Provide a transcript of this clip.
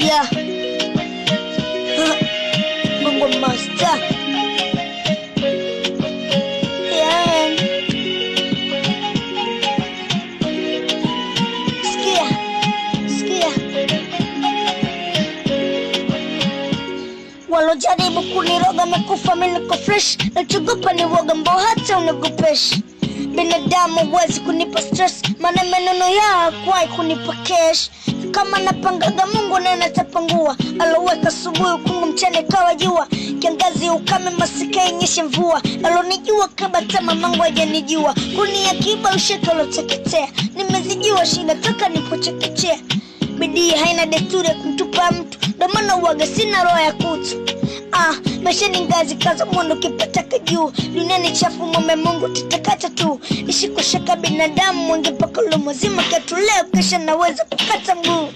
Yeah. Bongo Master. Yeah. Sikia. Walojaribu kuniroga mekufa, mimi niko fresh. Nachogopa ni woga mbao hata unigopesha. Binadamu huwezi kunipa stress, maana maneno yao kwai kunipa cash. Kama napangaga Mungu na natapangua, aloweka asubuhi ukungu mchana kawa jua, kiangazi ukame masika inyeshe mvua, alonijua kabata mamangu hajanijua, kuni akiba usheka loteketea, nimezijua shida toka nipochekechea. Bidii haina desturi ya kumtupa mtu, ndo maana uwaga sina roho ya kutu. Maisha ni ngazi, kaza mwendo kipataka juu, dunia ni chafu mume Mungu tutakata tu. Ishi kwa shaka binadamu mwenge mpaka ulo mzima katuleo, kesha naweza kukata mguu.